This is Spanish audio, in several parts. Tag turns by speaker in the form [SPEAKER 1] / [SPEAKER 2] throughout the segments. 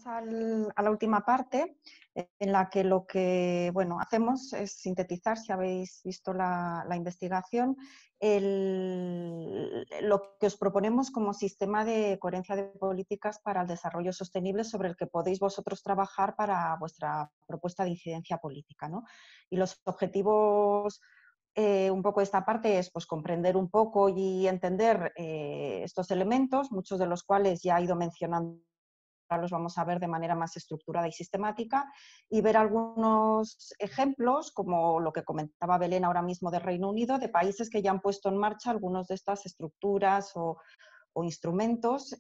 [SPEAKER 1] A la última parte, en la que lo que hacemos es sintetizar, si habéis visto la investigación, lo que os proponemos como sistema de coherencia de políticas para el desarrollo sostenible sobre el que podéis vosotros trabajar para vuestra propuesta de incidencia política, ¿no? Y los objetivos un poco de esta parte es pues, comprender un poco y entender estos elementos, muchos de los cuales ya he ido mencionando. Ahora los vamos a ver de manera más estructurada y sistemática y ver algunos ejemplos, como lo que comentaba Belén ahora mismo del Reino Unido, de países que ya han puesto en marcha algunas de estas estructuras o instrumentos,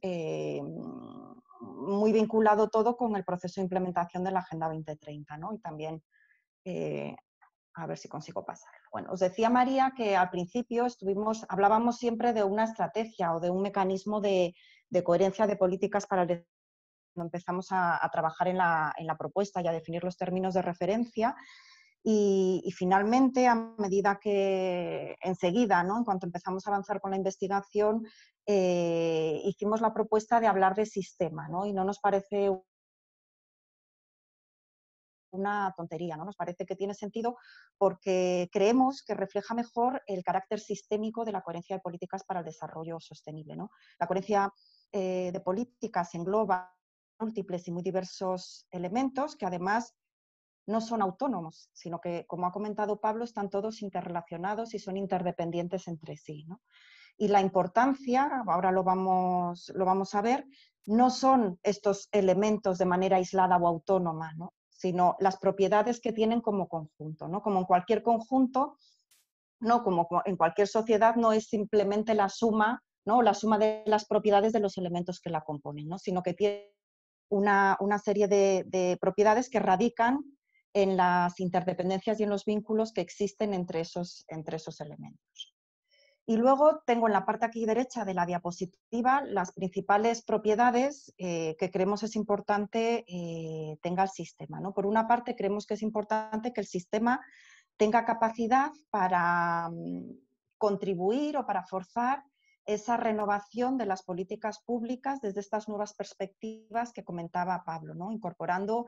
[SPEAKER 1] muy vinculado todo con el proceso de implementación de la Agenda 2030, ¿no? Y también, a ver si consigo pasarlo. Bueno, os decía María que al principio hablábamos siempre de una estrategia o de un mecanismo de coherencia de políticas para el cuando empezamos a trabajar en la propuesta y a definir los términos de referencia. Y finalmente, a medida que enseguida, ¿no? En cuanto empezamos a avanzar con la investigación, hicimos la propuesta de hablar de sistema, ¿no? Y no nos parece una tontería, ¿no? Nos parece que tiene sentido porque creemos que refleja mejor el carácter sistémico de la coherencia de políticas para el desarrollo sostenible, ¿no? La coherencia de políticas engloba múltiples y muy diversos elementos que además no son autónomos, sino que, como ha comentado Pablo, están todos interrelacionados y son interdependientes entre sí, ¿no? Y la importancia, ahora lo vamos a ver, no son estos elementos de manera aislada o autónoma, ¿no? Sino las propiedades que tienen como conjunto, ¿no? Como en cualquier conjunto, ¿no? Como en cualquier sociedad, no es simplemente la suma, ¿no? La suma de las propiedades de los elementos que la componen, ¿no? Sino que tiene una serie de propiedades que radican en las interdependencias y en los vínculos que existen entre esos elementos. Y luego tengo en la parte aquí derecha de la diapositiva las principales propiedades que creemos es importante tenga el sistema, ¿no? Por una parte, creemos que es importante que el sistema tenga capacidad para contribuir o para forzar esa renovación de las políticas públicas desde estas nuevas perspectivas que comentaba Pablo, ¿no? Incorporando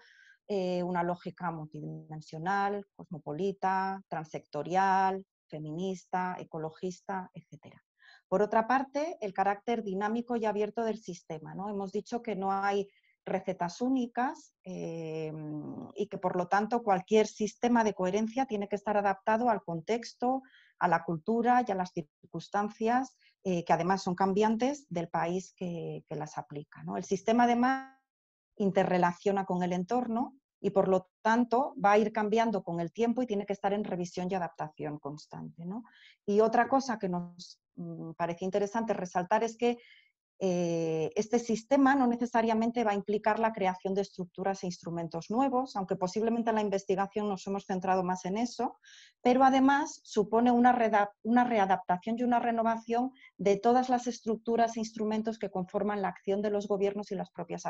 [SPEAKER 1] una lógica multidimensional, cosmopolita, transectorial, feminista, ecologista, etc. Por otra parte, el carácter dinámico y abierto del sistema, ¿no? Hemos dicho que no hay recetas únicas y que por lo tanto cualquier sistema de coherencia tiene que estar adaptado al contexto, a la cultura y a las circunstancias que además son cambiantes del país que las aplica, ¿no? El sistema además interrelaciona con el entorno y por lo tanto va a ir cambiando con el tiempo y tiene que estar en revisión y adaptación constante, ¿no? Y otra cosa que nos parecía interesante resaltar es que este sistema no necesariamente va a implicar la creación de estructuras e instrumentos nuevos, aunque posiblemente en la investigación nos hemos centrado más en eso, pero además supone una readaptación y una renovación de todas las estructuras e instrumentos que conforman la acción de los gobiernos y las propias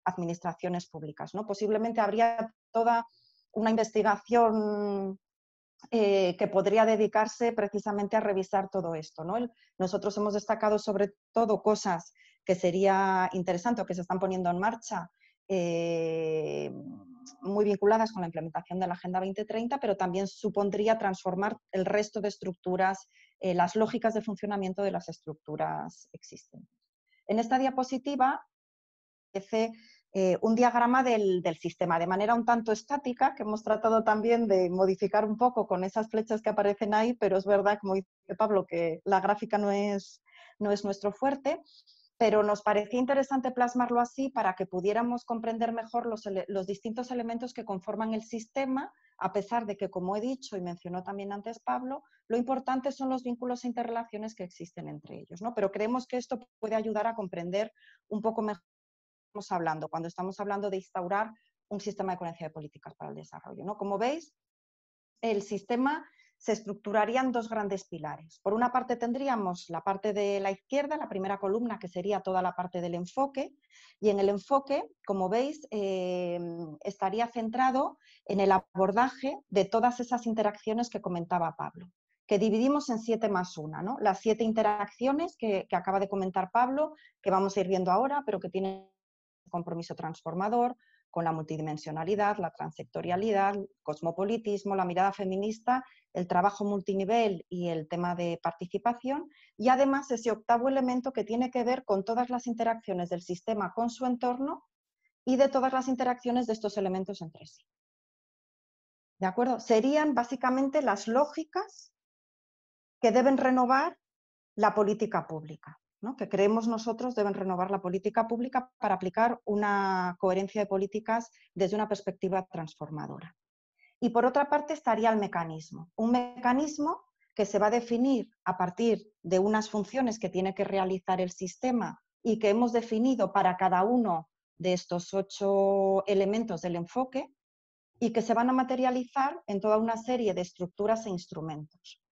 [SPEAKER 1] administraciones públicas, ¿no? Posiblemente habría toda una investigación que podría dedicarse precisamente a revisar todo esto, ¿no? Nosotros hemos destacado sobre todo cosas que sería interesante o que se están poniendo en marcha muy vinculadas con la implementación de la Agenda 2030, pero también supondría transformar el resto de estructuras, las lógicas de funcionamiento de las estructuras existentes. En esta diapositiva aparece un diagrama del sistema, de manera un tanto estática, que hemos tratado también de modificar un poco con esas flechas que aparecen ahí, pero es verdad, como dice Pablo, que la gráfica no es nuestro fuerte, pero nos parecía interesante plasmarlo así para que pudiéramos comprender mejor los distintos elementos que conforman el sistema, a pesar de que, como he dicho y mencionó también antes Pablo, lo importante son los vínculos e interrelaciones que existen entre ellos, ¿no? Pero creemos que esto puede ayudar a comprender un poco mejor hablando, cuando estamos hablando de instaurar un sistema de coherencia de políticas para el desarrollo, ¿no? Como veis, el sistema se estructuraría en dos grandes pilares. Por una parte tendríamos la parte de la izquierda, la primera columna, que sería toda la parte del enfoque, y en el enfoque, como veis, estaría centrado en el abordaje de todas esas interacciones que comentaba Pablo, que dividimos en 7+1, ¿no? Las 7 interacciones que acaba de comentar Pablo, que vamos a ir viendo ahora, pero que tienen compromiso transformador, con la multidimensionalidad, la transsectorialidad, el cosmopolitismo, la mirada feminista, el trabajo multinivel y el tema de participación, y además ese octavo elemento que tiene que ver con todas las interacciones del sistema con su entorno y de todas las interacciones de estos elementos entre sí. ¿De acuerdo? Serían básicamente las lógicas que deben renovar la política pública, ¿no? Que creemos nosotros deben renovar la política pública para aplicar una coherencia de políticas desde una perspectiva transformadora. Y por otra parte estaría el mecanismo, un mecanismo que se va a definir a partir de unas funciones que tiene que realizar el sistema y que hemos definido para cada uno de estos 8 elementos del enfoque y que se van a materializar en toda una serie de estructuras e instrumentos,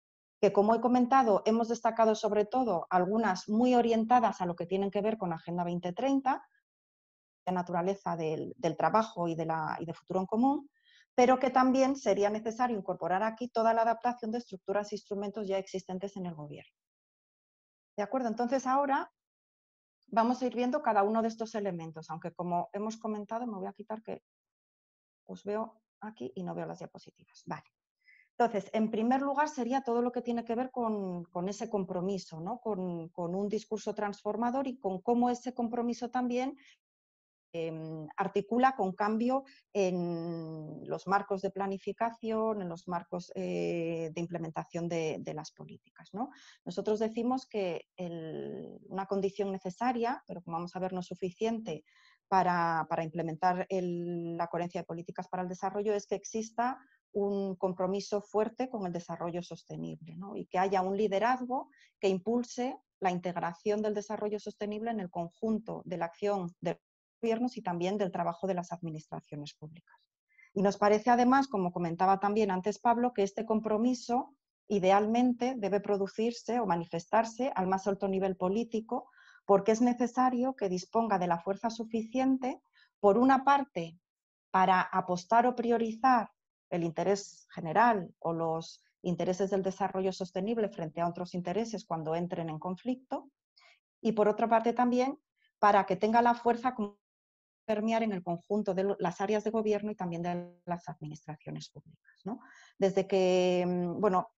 [SPEAKER 1] que como he comentado hemos destacado sobre todo algunas muy orientadas a lo que tienen que ver con Agenda 2030, la naturaleza del trabajo y de futuro en común, pero que también sería necesario incorporar aquí toda la adaptación de estructuras e instrumentos ya existentes en el gobierno. ¿De acuerdo? Entonces ahora vamos a ir viendo cada uno de estos elementos, aunque como hemos comentado, me voy a quitar que os veo aquí y no veo las diapositivas. Vale. Entonces, en primer lugar sería todo lo que tiene que ver con ese compromiso, ¿no? Con un discurso transformador y con cómo ese compromiso también articula con cambio en los marcos de planificación, en los marcos de implementación de las políticas, ¿no? Nosotros decimos que una condición necesaria, pero como vamos a ver no es suficiente para implementar la coherencia de políticas para el desarrollo, es que exista un compromiso fuerte con el desarrollo sostenible, ¿no? Y que haya un liderazgo que impulse la integración del desarrollo sostenible en el conjunto de la acción de gobiernos y también del trabajo de las administraciones públicas. Y nos parece además, como comentaba también antes Pablo, que este compromiso idealmente debe producirse o manifestarse al más alto nivel político, porque es necesario que disponga de la fuerza suficiente, por una parte, para apostar o priorizar el interés general o los intereses del desarrollo sostenible frente a otros intereses cuando entren en conflicto, y por otra parte también para que tenga la fuerza como permear en el conjunto de las áreas de gobierno y también de las administraciones públicas, ¿no? Desde que, bueno,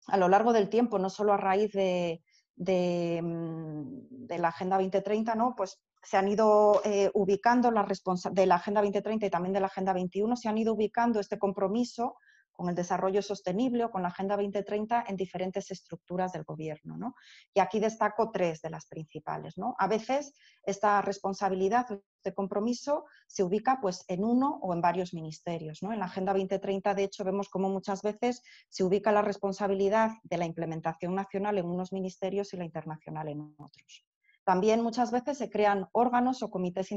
[SPEAKER 1] a lo largo del tiempo, no solo a raíz de la Agenda 2030, ¿no? Pues se han ido ubicando de la Agenda 2030 y también de la Agenda 21, se han ido ubicando este compromiso con el desarrollo sostenible o con la Agenda 2030 en diferentes estructuras del gobierno, ¿no? Y aquí destaco 3 de las principales, ¿no? A veces esta responsabilidad, este compromiso, se ubica pues, en uno o en varios ministerios, ¿no? En la Agenda 2030, de hecho, vemos cómo muchas veces se ubica la responsabilidad de la implementación nacional en unos ministerios y la internacional en otros. También muchas veces se crean órganos o comités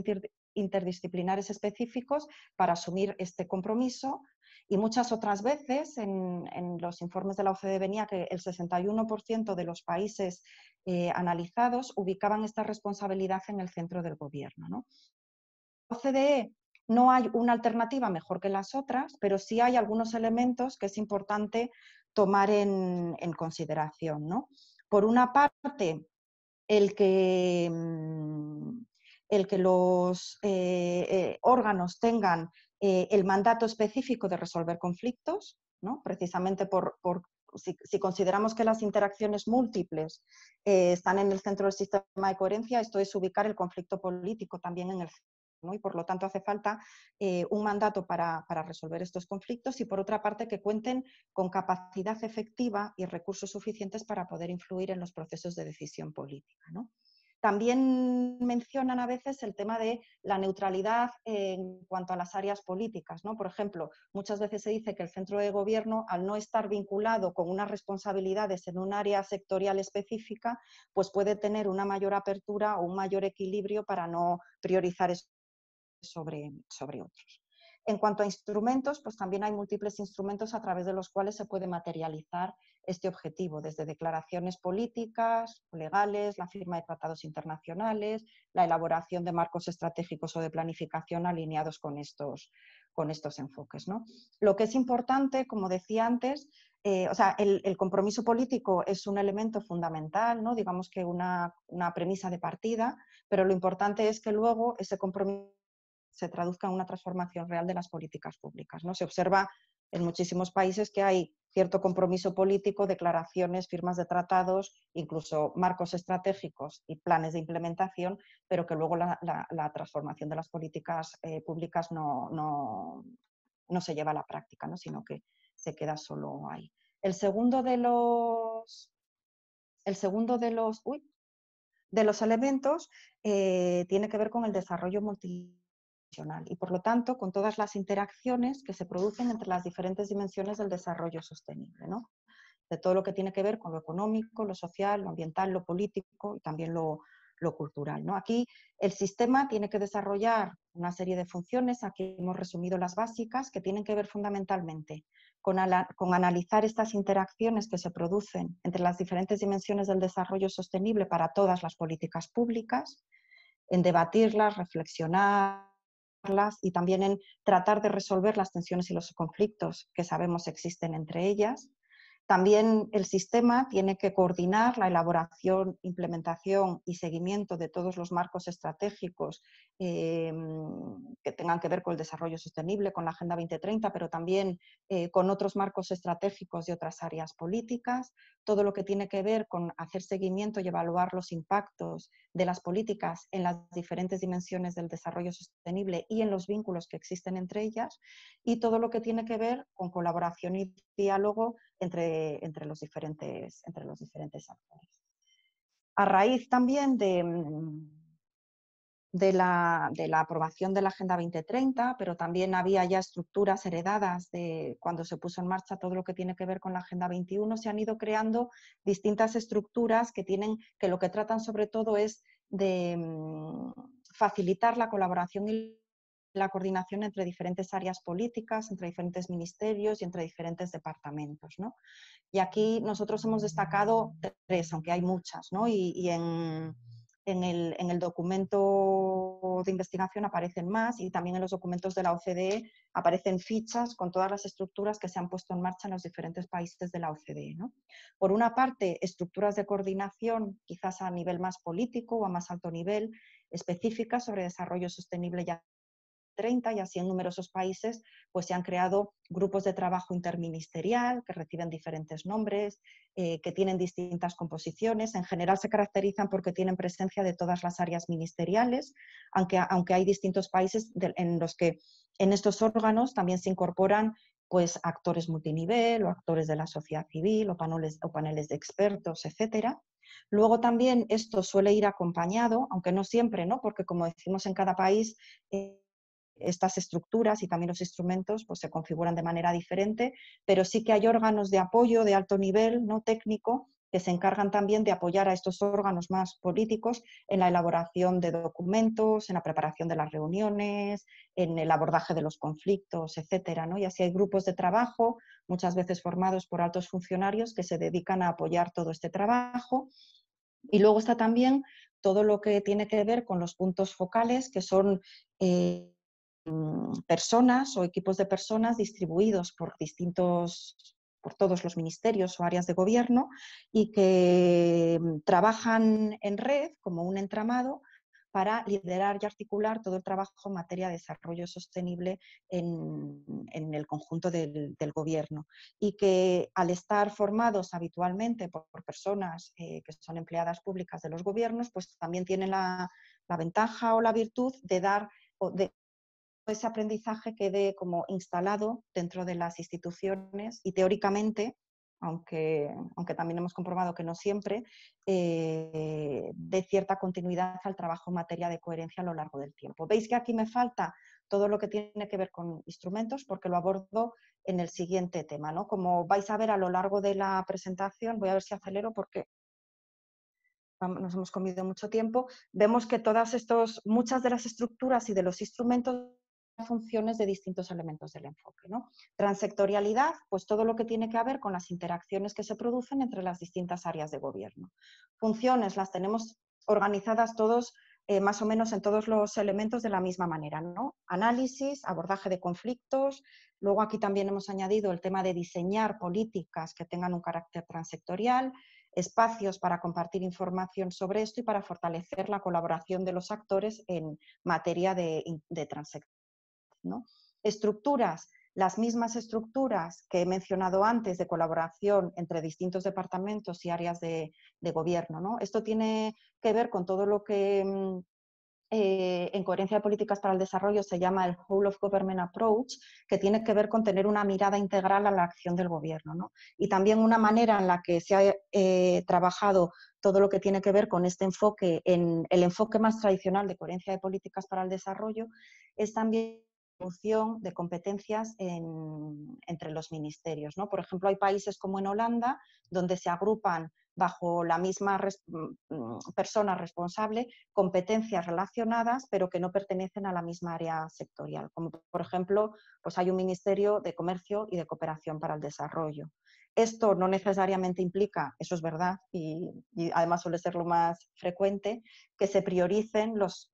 [SPEAKER 1] interdisciplinares específicos para asumir este compromiso, y muchas otras veces en los informes de la OCDE venía que el 61% de los países analizados ubicaban esta responsabilidad en el centro del gobierno, ¿no? En la OCDE no hay una alternativa mejor que las otras, pero sí hay algunos elementos que es importante tomar en consideración, ¿no? Por una parte, el que los órganos tengan el mandato específico de resolver conflictos, ¿no? Precisamente si consideramos que las interacciones múltiples están en el centro del sistema de coherencia, esto es ubicar el conflicto político también en el centro, ¿no? Y por lo tanto hace falta un mandato para resolver estos conflictos y por otra parte que cuenten con capacidad efectiva y recursos suficientes para poder influir en los procesos de decisión política, ¿no? También mencionan a veces el tema de la neutralidad en cuanto a las áreas políticas, ¿no? Por ejemplo, muchas veces se dice que el centro de gobierno, al no estar vinculado con unas responsabilidades en un área sectorial específica, pues puede tener una mayor apertura o un mayor equilibrio para no priorizar sobre otros. En cuanto a instrumentos, pues también hay múltiples instrumentos a través de los cuales se puede materializar este objetivo, desde declaraciones políticas, legales, la firma de tratados internacionales, la elaboración de marcos estratégicos o de planificación alineados con estos con estos enfoques, ¿no? Lo que es importante, como decía antes, o sea, el compromiso político es un elemento fundamental, ¿no? Digamos que una premisa de partida, pero lo importante es que luego ese compromiso se traduzca en una transformación real de las políticas públicas, ¿no? Se observa en muchísimos países que hay cierto compromiso político, declaraciones, firmas de tratados, incluso marcos estratégicos y planes de implementación, pero que luego la transformación de las políticas públicas no se lleva a la práctica, ¿no? Sino que se queda solo ahí. El segundo de los elementos tiene que ver con el desarrollo multidimensional y, por lo tanto, con todas las interacciones que se producen entre las diferentes dimensiones del desarrollo sostenible, ¿no? De todo lo que tiene que ver con lo económico, lo social, lo ambiental, lo político y también lo cultural, ¿no? Aquí el sistema tiene que desarrollar una serie de funciones, aquí hemos resumido las básicas, que tienen que ver fundamentalmente con analizar estas interacciones que se producen entre las diferentes dimensiones del desarrollo sostenible para todas las políticas públicas, en debatirlas, reflexionarlas y también en tratar de resolver las tensiones y los conflictos que sabemos existen entre ellas. También el sistema tiene que coordinar la elaboración, implementación y seguimiento de todos los marcos estratégicos que tengan que ver con el desarrollo sostenible, con la Agenda 2030, pero también con otros marcos estratégicos de otras áreas políticas. Todo lo que tiene que ver con hacer seguimiento y evaluar los impactos de las políticas en las diferentes dimensiones del desarrollo sostenible y en los vínculos que existen entre ellas. Y todo lo que tiene que ver con colaboración y diálogo entre los diferentes actores. A raíz también de la aprobación de la Agenda 2030, pero también había ya estructuras heredadas de cuando se puso en marcha todo lo que tiene que ver con la Agenda 21, se han ido creando distintas estructuras que lo que tratan sobre todo es de facilitar la colaboración y la coordinación entre diferentes áreas políticas, entre diferentes ministerios y entre diferentes departamentos, ¿no? Y aquí nosotros hemos destacado tres, aunque hay muchas, ¿no? Y en el documento de investigación aparecen más y también en los documentos de la OCDE aparecen fichas con todas las estructuras que se han puesto en marcha en los diferentes países de la OCDE, ¿no? Por una parte, estructuras de coordinación quizás a nivel más político o a más alto nivel, específicas sobre desarrollo sostenible y 30 y así en numerosos países pues se han creado grupos de trabajo interministerial que reciben diferentes nombres, que tienen distintas composiciones. En general se caracterizan porque tienen presencia de todas las áreas ministeriales, aunque hay distintos países en los que en estos órganos también se incorporan pues actores multinivel o actores de la sociedad civil o paneles de expertos, etcétera. Luego también esto suele ir acompañado, aunque no siempre, ¿no? Porque como decimos en cada país, estas estructuras y también los instrumentos pues, se configuran de manera diferente, pero sí que hay órganos de apoyo de alto nivel, no técnico, que se encargan también de apoyar a estos órganos más políticos en la elaboración de documentos, en la preparación de las reuniones, en el abordaje de los conflictos, etcétera, ¿no? Y así hay grupos de trabajo, muchas veces formados por altos funcionarios, que se dedican a apoyar todo este trabajo. Y luego está también todo lo que tiene que ver con los puntos focales, que son personas o equipos de personas distribuidos por todos los ministerios o áreas de gobierno y que trabajan en red como un entramado para liderar y articular todo el trabajo en materia de desarrollo sostenible en el conjunto del gobierno. Y que al estar formados habitualmente por personas que son empleadas públicas de los gobiernos, pues también tienen la ventaja o la virtud de dar ese aprendizaje quede como instalado dentro de las instituciones y teóricamente, aunque también hemos comprobado que no siempre, de cierta continuidad al trabajo en materia de coherencia a lo largo del tiempo. Veis que aquí me falta todo lo que tiene que ver con instrumentos porque lo abordo en el siguiente tema, ¿no? Como vais a ver a lo largo de la presentación, voy a ver si acelero porque nos hemos comido mucho tiempo, vemos que muchas de las estructuras y de los instrumentos funciones de distintos elementos del enfoque, ¿no? Transectorialidad, pues todo lo que tiene que ver con las interacciones que se producen entre las distintas áreas de gobierno. Funciones las tenemos organizadas todos más o menos en todos los elementos de la misma manera, ¿no? Análisis, abordaje de conflictos, luego aquí también hemos añadido el tema de diseñar políticas que tengan un carácter transsectorial, espacios para compartir información sobre esto y para fortalecer la colaboración de los actores en materia de transsectorialidad, ¿no? Estructuras, las mismas estructuras que he mencionado antes de colaboración entre distintos departamentos y áreas de gobierno, ¿no? Esto tiene que ver con todo lo que en coherencia de políticas para el desarrollo se llama el Whole of Government Approach, que tiene que ver con tener una mirada integral a la acción del gobierno, ¿no? Y también una manera en la que se ha trabajado todo lo que tiene que ver con este enfoque, en el enfoque más tradicional de coherencia de políticas para el desarrollo, es también la distribución de competencias entre los ministerios, ¿no? Por ejemplo, hay países como en Holanda, donde se agrupan bajo la misma persona responsable competencias relacionadas, pero que no pertenecen a la misma área sectorial. Como por ejemplo, pues hay un Ministerio de Comercio y de Cooperación para el Desarrollo. Esto no necesariamente implica, eso es verdad, y además suele ser lo más frecuente, que se prioricen los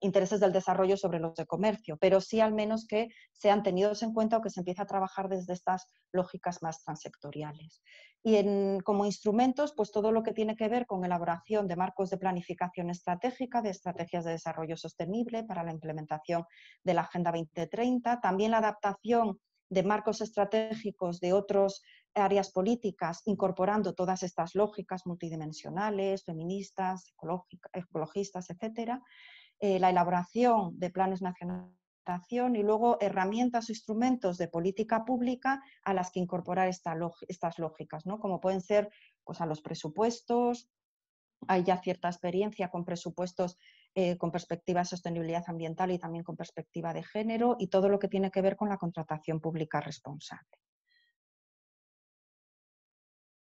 [SPEAKER 1] intereses del desarrollo sobre los de comercio, pero sí al menos que sean tenidos en cuenta o que se empiece a trabajar desde estas lógicas más transsectoriales. Y como instrumentos, pues todo lo que tiene que ver con elaboración de marcos de planificación estratégica, de estrategias de desarrollo sostenible para la implementación de la Agenda 2030, también la adaptación de marcos estratégicos de otras áreas políticas, incorporando todas estas lógicas multidimensionales, feministas, ecologistas, etcétera, la elaboración de planes nacionales y luego herramientas o instrumentos de política pública a las que incorporar estas lógicas, ¿no? Como pueden ser pues, a los presupuestos. Hay ya cierta experiencia con presupuestos con perspectiva de sostenibilidad ambiental y también con perspectiva de género y todo lo que tiene que ver con la contratación pública responsable.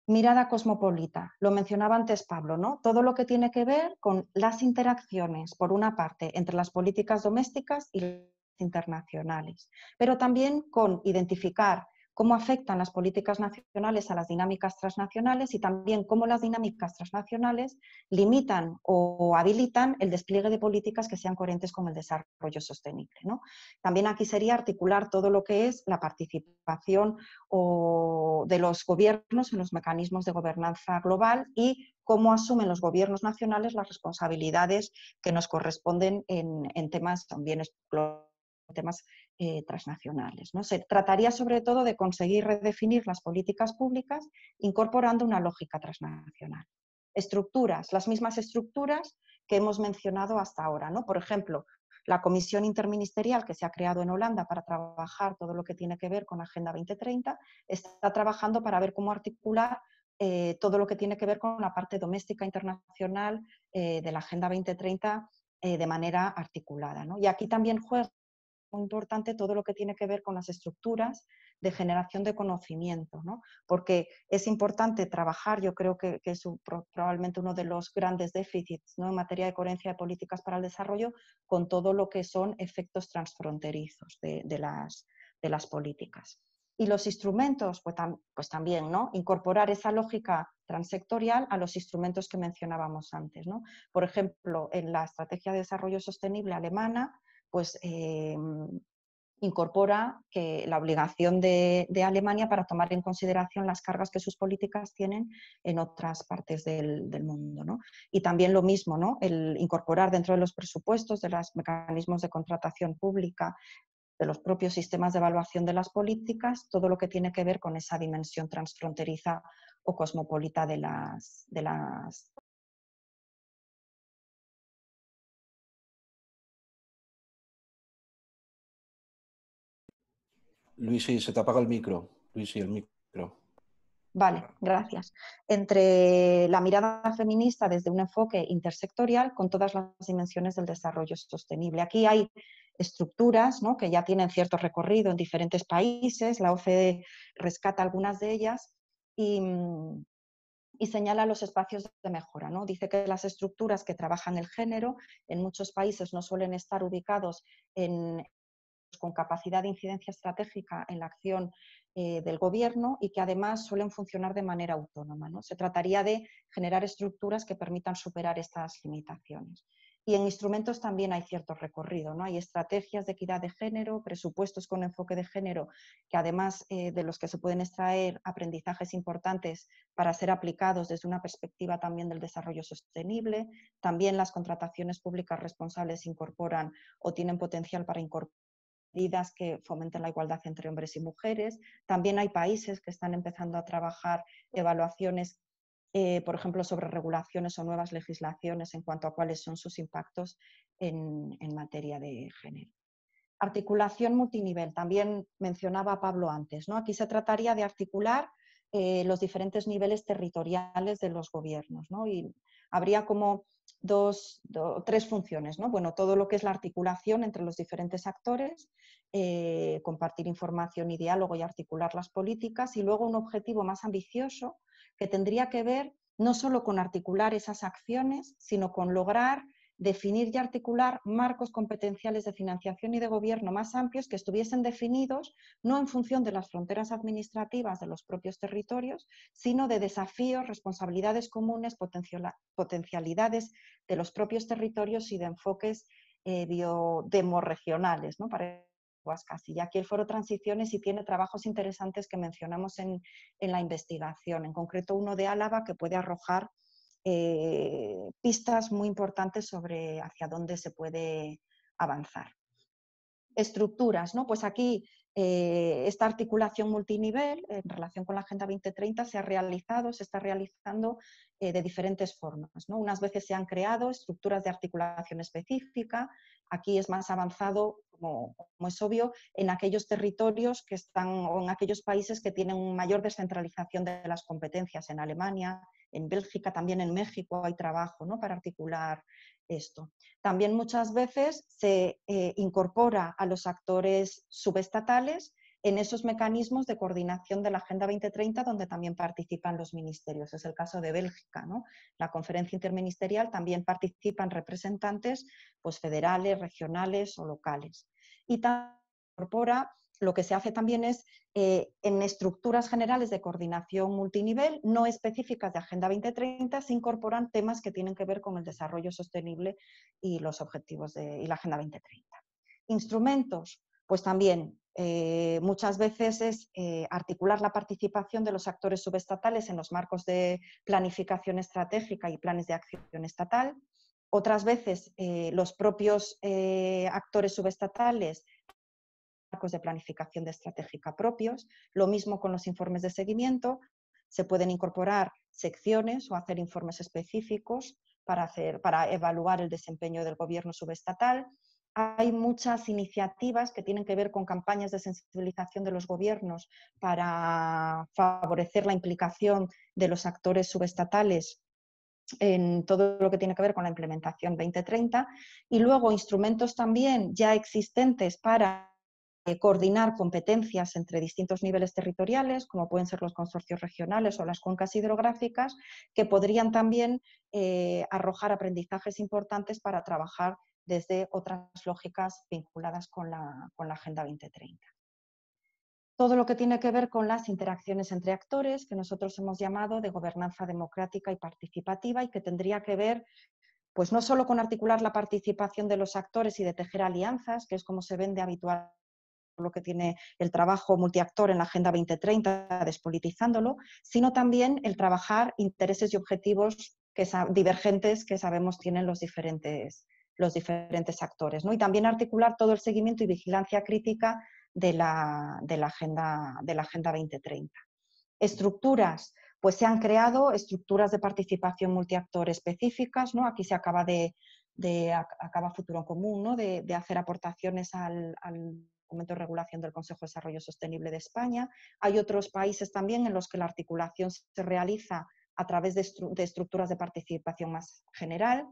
[SPEAKER 1] Mirada cosmopolita, lo mencionaba antes Pablo, ¿no? Todo lo que tiene que ver con las interacciones, por una parte, entre las políticas domésticas y las internacionales, pero también con identificar cómo afectan las políticas nacionales a las dinámicas transnacionales y también cómo las dinámicas transnacionales limitan o habilitan el despliegue de políticas que sean coherentes con el desarrollo sostenible, ¿no? También aquí sería articular todo lo que es la participación o de los gobiernos en los mecanismos de gobernanza global y cómo asumen los gobiernos nacionales las responsabilidades que nos corresponden en temas también temas transnacionales, ¿no? Se trataría sobre todo de conseguir redefinir las políticas públicas incorporando una lógica transnacional. Estructuras, las mismas estructuras que hemos mencionado hasta ahora, ¿no? Por ejemplo, la comisión interministerial que se ha creado en Holanda para trabajar todo lo que tiene que ver con la Agenda 2030 está trabajando para ver cómo articular todo lo que tiene que ver con la parte doméstica internacional de la Agenda 2030 de manera articulada, ¿no? Y aquí también juega muy importante todo lo que tiene que ver con las estructuras de generación de conocimiento, ¿no? Porque es importante trabajar, yo creo que es probablemente uno de los grandes déficits, ¿no? En materia de coherencia de políticas para el desarrollo, con todo lo que son efectos transfronterizos de las políticas. Y los instrumentos, pues también, ¿no? Incorporar esa lógica transsectorial a los instrumentos que mencionábamos antes, ¿no? Por ejemplo, en la Estrategia de Desarrollo Sostenible alemana, pues incorpora que la obligación de Alemania para tomar en consideración las cargas que sus políticas tienen en otras partes del mundo, ¿no? Y también lo mismo, ¿no? El incorporar dentro de los presupuestos, de los mecanismos de contratación pública, de los propios sistemas de evaluación de las políticas, todo lo que tiene que ver con esa dimensión transfronteriza o cosmopolita de las
[SPEAKER 2] Luisi, se te apaga el micro. Luisi, el micro.
[SPEAKER 1] Vale, gracias. Entre la mirada feminista desde un enfoque intersectorial con todas las dimensiones del desarrollo sostenible. Aquí hay estructuras, ¿no?, que ya tienen cierto recorrido en diferentes países, la OCDE rescata algunas de ellas y señala los espacios de mejora, ¿no? Dice que las estructuras que trabajan el género en muchos países no suelen estar ubicados con capacidad de incidencia estratégica en la acción del gobierno y que además suelen funcionar de manera autónoma, ¿no? Se trataría de generar estructuras que permitan superar estas limitaciones. Y en instrumentos también hay cierto recorrido, ¿no? Hay estrategias de equidad de género, presupuestos con enfoque de género, que además de los que se pueden extraer aprendizajes importantes para ser aplicados desde una perspectiva también del desarrollo sostenible. También las contrataciones públicas responsables incorporan o tienen potencial para incorporar medidas que fomenten la igualdad entre hombres y mujeres. También hay países que están empezando a trabajar evaluaciones, por ejemplo, sobre regulaciones o nuevas legislaciones en cuanto a cuáles son sus impactos en materia de género. Articulación multinivel, también mencionaba Pablo antes, ¿no? Aquí se trataría de articular los diferentes niveles territoriales de los gobiernos, ¿no? Y habría como tres funciones, ¿no? Bueno, todo lo que es la articulación entre los diferentes actores, compartir información y diálogo y articular las políticas, y luego un objetivo más ambicioso que tendría que ver no solo con articular esas acciones, sino con lograr definir y articular marcos competenciales de financiación y de gobierno más amplios que estuviesen definidos no en función de las fronteras administrativas de los propios territorios, sino de desafíos, responsabilidades comunes, potencialidades de los propios territorios y de enfoques biodemorregionales, ¿no? Para y aquí el Foro Transiciones sí tiene trabajos interesantes que mencionamos en la investigación, en concreto uno de Álava que puede arrojar pistas muy importantes sobre hacia dónde se puede avanzar. Estructuras, ¿no? Pues aquí esta articulación multinivel en relación con la Agenda 2030 se está realizando de diferentes formas, ¿no? Unas veces se han creado estructuras de articulación específica, aquí es más avanzado, como es obvio, en aquellos territorios que están o en aquellos países que tienen mayor descentralización de las competencias, en Alemania, en Bélgica, también en México hay trabajo, ¿no? Para articular esto. También muchas veces se incorpora a los actores subestatales en esos mecanismos de coordinación de la Agenda 2030 donde también participan los ministerios. Es el caso de Bélgica, ¿no? La conferencia interministerial también participan representantes pues, federales, regionales o locales. Y también incorpora, lo que se hace también es en estructuras generales de coordinación multinivel, no específicas de Agenda 2030, se incorporan temas que tienen que ver con el desarrollo sostenible y los objetivos y la Agenda 2030. Instrumentos, pues también muchas veces es articular la participación de los actores subestatales en los marcos de planificación estratégica y planes de acción estatal. Otras veces los propios actores subestatales marcos de planificación estratégica propios, lo mismo con los informes de seguimiento, se pueden incorporar secciones o hacer informes específicos para evaluar el desempeño del gobierno subestatal. Hay muchas iniciativas que tienen que ver con campañas de sensibilización de los gobiernos para favorecer la implicación de los actores subestatales en todo lo que tiene que ver con la implementación 2030 y luego instrumentos también ya existentes para coordinar competencias entre distintos niveles territoriales, como pueden ser los consorcios regionales o las cuencas hidrográficas, que podrían también arrojar aprendizajes importantes para trabajar desde otras lógicas vinculadas con la Agenda 2030. Todo lo que tiene que ver con las interacciones entre actores, que nosotros hemos llamado de gobernanza democrática y participativa y que tendría que ver pues no solo con articular la participación de los actores y de tejer alianzas, que es como se vende habitualmente lo que tiene el trabajo multiactor en la Agenda 2030, despolitizándolo, sino también el trabajar intereses y objetivos divergentes que sabemos tienen los diferentes actores, ¿no? Y también articular todo el seguimiento y vigilancia crítica de la Agenda 2030. Estructuras, pues se han creado estructuras de participación multiactor específicas, ¿no? Aquí se acaba acaba Futuro en Común, ¿no? de hacer aportaciones al documento de regulación del Consejo de Desarrollo Sostenible de España. Hay otros países también en los que la articulación se realiza a través de estructuras de participación más general.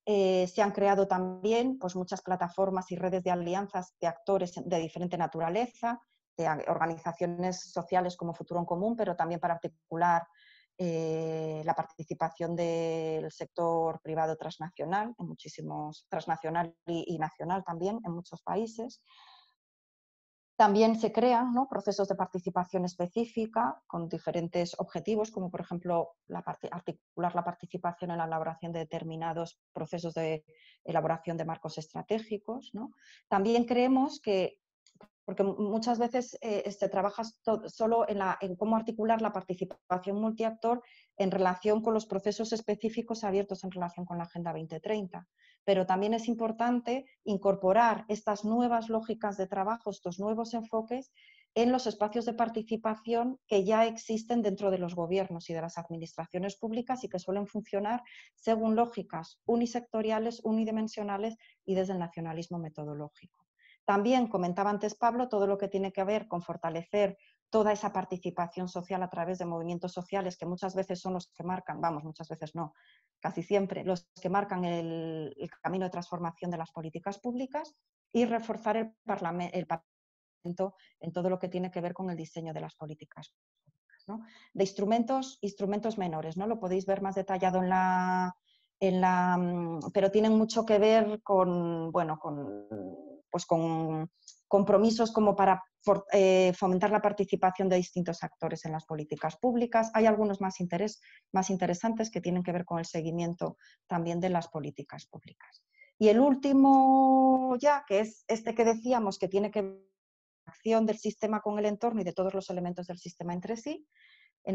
[SPEAKER 1] Se han creado también pues, muchas plataformas y redes de alianzas de actores de diferente naturaleza, de organizaciones sociales como Futuro en Común, pero también para articular la participación del sector privado transnacional, transnacional y nacional también en muchos países. También se crean, ¿no?, procesos de participación específica con diferentes objetivos, como por ejemplo articular la participación en la elaboración de determinados procesos de elaboración de marcos estratégicos, ¿no? También creemos que, porque muchas veces trabajas solo en cómo articular la participación multiactor en relación con los procesos específicos abiertos en relación con la Agenda 2030. Pero también es importante incorporar estas nuevas lógicas de trabajo, estos nuevos enfoques en los espacios de participación que ya existen dentro de los gobiernos y de las administraciones públicas y que suelen funcionar según lógicas unisectoriales, unidimensionales y desde el nacionalismo metodológico. También comentaba antes Pablo todo lo que tiene que ver con fortalecer toda esa participación social a través de movimientos sociales que muchas veces son los que marcan, vamos, muchas veces no, casi siempre, los que marcan el camino de transformación de las políticas públicas, y reforzar el Parlamento en todo lo que tiene que ver con el diseño de las políticas públicas, ¿no? De instrumentos menores, ¿no? Lo podéis ver más detallado pero tienen mucho que ver con, bueno, pues con compromisos como para fomentar la participación de distintos actores en las políticas públicas. Hay algunos más interesantes que tienen que ver con el seguimiento también de las políticas públicas. Y el último ya, que es este que decíamos que tiene que ver con la acción del sistema con el entorno y de todos los elementos del sistema entre sí.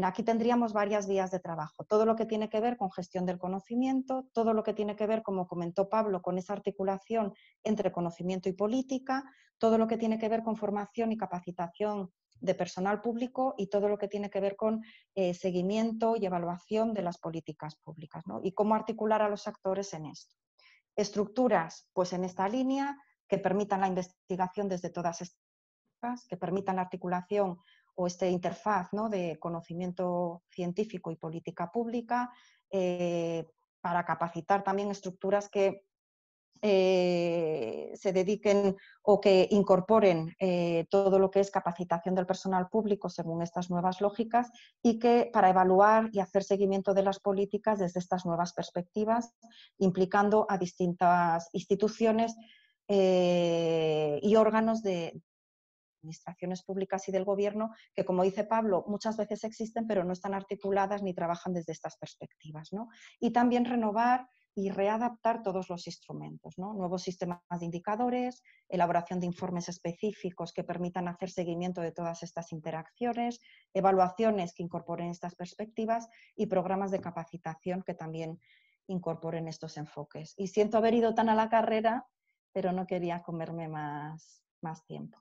[SPEAKER 1] Aquí tendríamos varias vías de trabajo, todo lo que tiene que ver con gestión del conocimiento, todo lo que tiene que ver, como comentó Pablo, con esa articulación entre conocimiento y política, todo lo que tiene que ver con formación y capacitación de personal público y todo lo que tiene que ver con seguimiento y evaluación de las políticas públicas, ¿no? Y cómo articular a los actores en esto. Estructuras, pues en esta línea, que permitan la investigación desde todas estas, que permitan la articulación o interfaz, ¿no?, de conocimiento científico y política pública, para capacitar también estructuras que se dediquen o que incorporen todo lo que es capacitación del personal público según estas nuevas lógicas, y que para evaluar y hacer seguimiento de las políticas desde estas nuevas perspectivas, implicando a distintas instituciones y órganos de administraciones públicas y del gobierno que, como dice Pablo, muchas veces existen pero no están articuladas ni trabajan desde estas perspectivas, ¿no? Y también renovar y readaptar todos los instrumentos, ¿no? Nuevos sistemas de indicadores, elaboración de informes específicos que permitan hacer seguimiento de todas estas interacciones, evaluaciones que incorporen estas perspectivas y programas de capacitación que también incorporen estos enfoques. Y siento haber ido tan a la carrera, pero no quería comerme más tiempo.